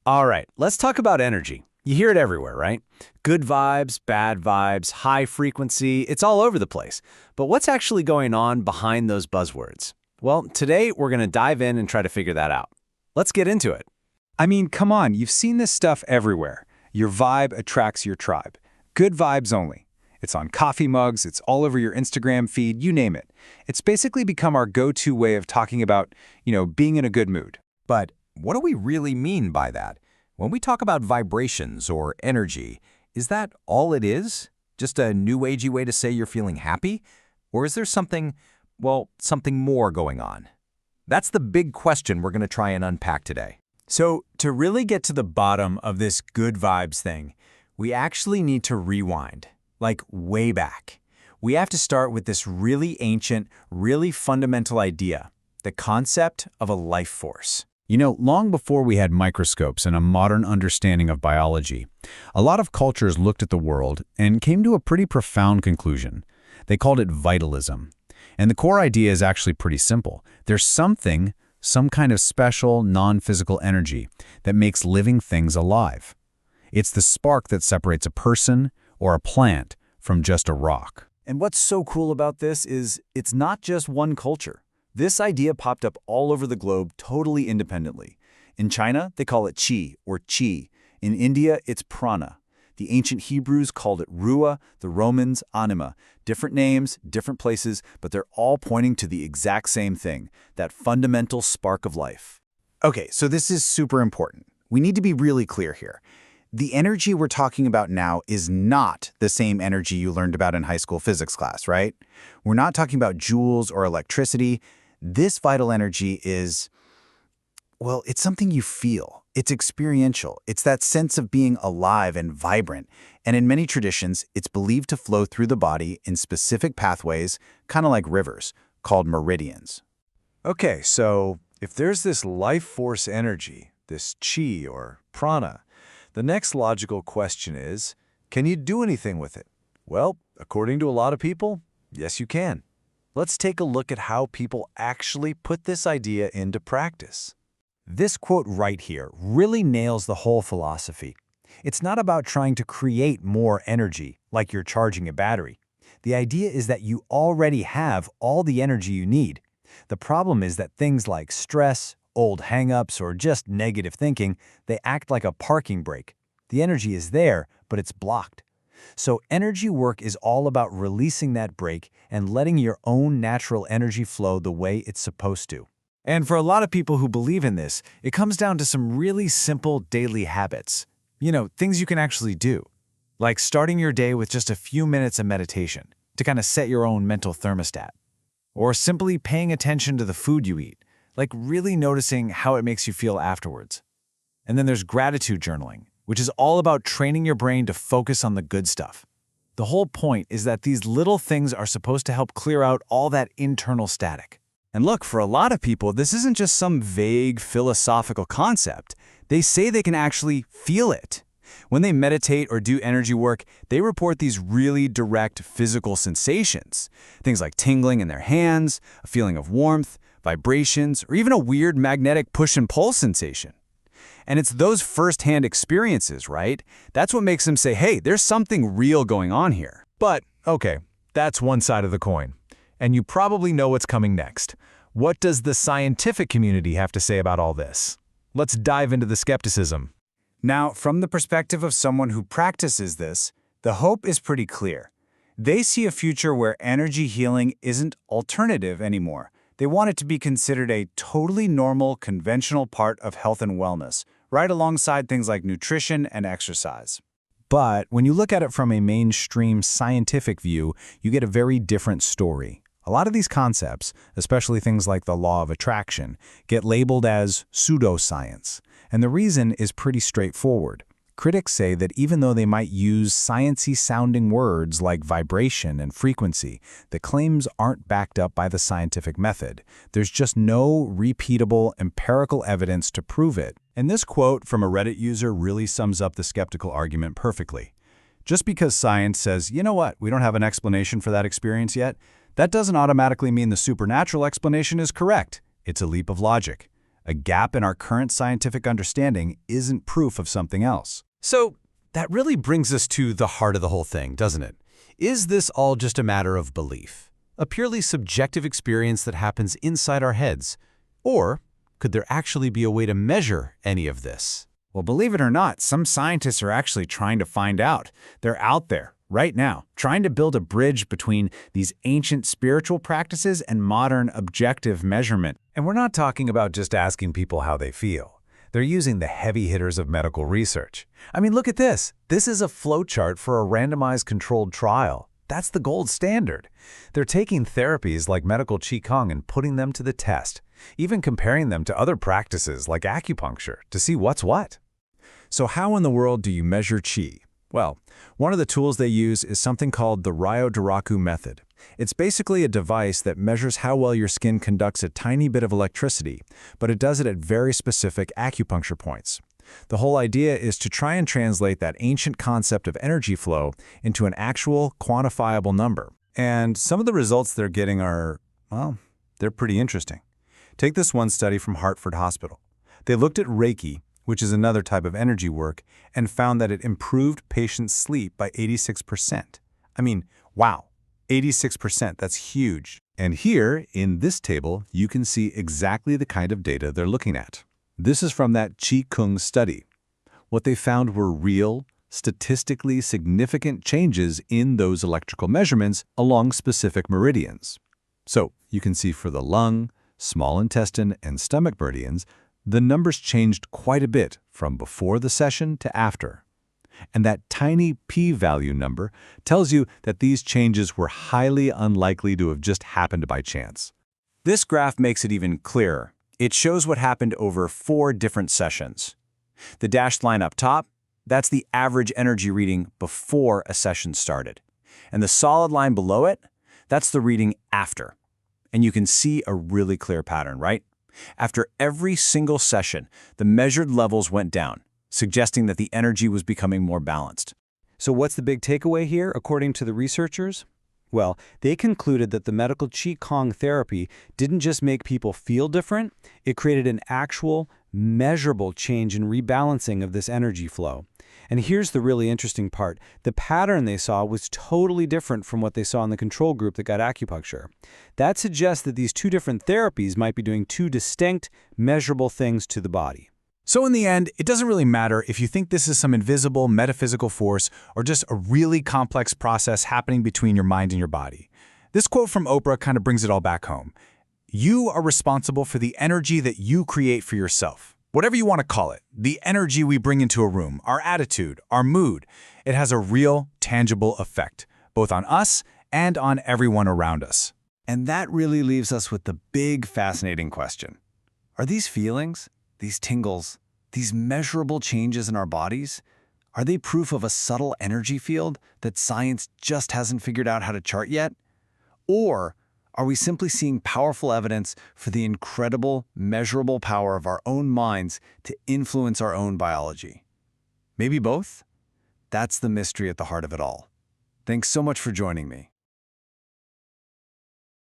All right, let's talk about energy. You hear it everywhere, right? Good vibes, bad vibes, high frequency, it's all over the place. But what's actually going on behind those buzzwords? Well, today we're going to dive in and try to figure that out. Let's get into it. I mean, come on, you've seen this stuff everywhere. Your vibe attracts your tribe. Good vibes only. It's on coffee mugs, it's all over your Instagram feed, you name it. It's basically become our go-to way of talking about, being in a good mood. But what do we really mean by that? When we talk about vibrations or energy, is that all it is? Just a new agey way to say you're feeling happy? Or is there something more going on? That's the big question we're going to try and unpack today. So, to really get to the bottom of this good vibes thing, we actually need to rewind, like way back. We have to start with this really ancient, really fundamental idea, the concept of a life force. Long before we had microscopes and a modern understanding of biology, a lot of cultures looked at the world and came to a pretty profound conclusion. They called it vitalism. And the core idea is actually pretty simple. There's some kind of special, non-physical energy that makes living things alive. It's the spark that separates a person or a plant from just a rock. And what's so cool about this is it's not just one culture. This idea popped up all over the globe totally independently. In China, they call it qi or chi. In India, it's prana. The ancient Hebrews called it ruah, the Romans anima. Different names, different places, but they're all pointing to the exact same thing, that fundamental spark of life. Okay, so this is super important. We need to be really clear here. The energy we're talking about now is not the same energy you learned about in high school physics class, right? We're not talking about joules or electricity. This vital energy is, it's something you feel. It's experiential. It's that sense of being alive and vibrant. And in many traditions, it's believed to flow through the body in specific pathways, kind of like rivers, called meridians. Okay, so if there's this life force energy, this chi or prana, the next logical question is, can you do anything with it? Well, according to a lot of people, yes you can. Let's take a look at how people actually put this idea into practice. This quote right here really nails the whole philosophy. It's not about trying to create more energy, like you're charging a battery. The idea is that you already have all the energy you need. The problem is that things like stress, old hang-ups, or just negative thinking, they act like a parking brake. The energy is there, but it's blocked. So energy work is all about releasing that brake and letting your own natural energy flow the way it's supposed to. And for a lot of people who believe in this, it comes down to some really simple daily habits. Things you can actually do. Like starting your day with just a few minutes of meditation to kind of set your own mental thermostat. Or simply paying attention to the food you eat, like really noticing how it makes you feel afterwards. And then there's gratitude journaling, which is all about training your brain to focus on the good stuff. The whole point is that these little things are supposed to help clear out all that internal static. And look, for a lot of people, this isn't just some vague philosophical concept. They say they can actually feel it. When they meditate or do energy work, they report these really direct physical sensations. Things like tingling in their hands, a feeling of warmth, vibrations, or even a weird magnetic push and pull sensation. And it's those first-hand experiences, right? That's what makes them say, hey, there's something real going on here. But, okay, that's one side of the coin. And you probably know what's coming next. What does the scientific community have to say about all this? Let's dive into the skepticism. Now, from the perspective of someone who practices this, the hope is pretty clear. They see a future where energy healing isn't alternative anymore. They want it to be considered a totally normal, conventional part of health and wellness, right alongside things like nutrition and exercise. But when you look at it from a mainstream scientific view, you get a very different story. A lot of these concepts, especially things like the law of attraction, get labeled as pseudoscience. And the reason is pretty straightforward. Critics say that even though they might use science-y sounding words like vibration and frequency, the claims aren't backed up by the scientific method. There's just no repeatable empirical evidence to prove it. And this quote from a Reddit user really sums up the skeptical argument perfectly. Just because science says, you know what, we don't have an explanation for that experience yet, that doesn't automatically mean the supernatural explanation is correct. It's a leap of logic. A gap in our current scientific understanding isn't proof of something else. So that really brings us to the heart of the whole thing, doesn't it? Is this all just a matter of belief? A purely subjective experience that happens inside our heads? Or could there actually be a way to measure any of this? Well, believe it or not, some scientists are actually trying to find out. They're out there, right now, trying to build a bridge between these ancient spiritual practices and modern objective measurement. And we're not talking about just asking people how they feel. They're using the heavy hitters of medical research. I mean, look at this. This is a flowchart for a randomized controlled trial. That's the gold standard. They're taking therapies like medical Qigong and putting them to the test, even comparing them to other practices like acupuncture to see what's what. So how in the world do you measure qi? Well, one of the tools they use is something called the Ryo-Doraku method. It's basically a device that measures how well your skin conducts a tiny bit of electricity, but it does it at very specific acupuncture points. The whole idea is to try and translate that ancient concept of energy flow into an actual, quantifiable number. And some of the results they're getting are, well, they're pretty interesting. Take this one study from Hartford Hospital. They looked at Reiki, which is another type of energy work, and found that it improved patients' sleep by 86%. I mean, wow, 86%, that's huge. And here, in this table, you can see exactly the kind of data they're looking at. This is from that Qigong study. What they found were real, statistically significant changes in those electrical measurements along specific meridians. So you can see for the lung, small intestine, and stomach meridians, the numbers changed quite a bit from before the session to after. And that tiny p-value number tells you that these changes were highly unlikely to have just happened by chance. This graph makes it even clearer. It shows what happened over 4 different sessions. The dashed line up top, that's the average energy reading before a session started. And the solid line below it, that's the reading after. And you can see a really clear pattern, right? After every single session, the measured levels went down, suggesting that the energy was becoming more balanced. So what's the big takeaway here, according to the researchers? Well, they concluded that the medical Qigong therapy didn't just make people feel different, it created an actual, measurable change in rebalancing of this energy flow. And here's the really interesting part. The pattern they saw was totally different from what they saw in the control group that got acupuncture. That suggests that these 2 different therapies might be doing 2 distinct, measurable things to the body. So in the end, it doesn't really matter if you think this is some invisible metaphysical force or just a really complex process happening between your mind and your body. This quote from Oprah kind of brings it all back home. You are responsible for the energy that you create for yourself. Whatever you want to call it, the energy we bring into a room, our attitude, our mood, it has a real, tangible effect, both on us and on everyone around us. And that really leaves us with the big, fascinating question. Are these feelings, these tingles, these measurable changes in our bodies, are they proof of a subtle energy field that science just hasn't figured out how to chart yet? Or are we simply seeing powerful evidence for the incredible, measurable power of our own minds to influence our own biology? Maybe both? That's the mystery at the heart of it all. Thanks so much for joining me.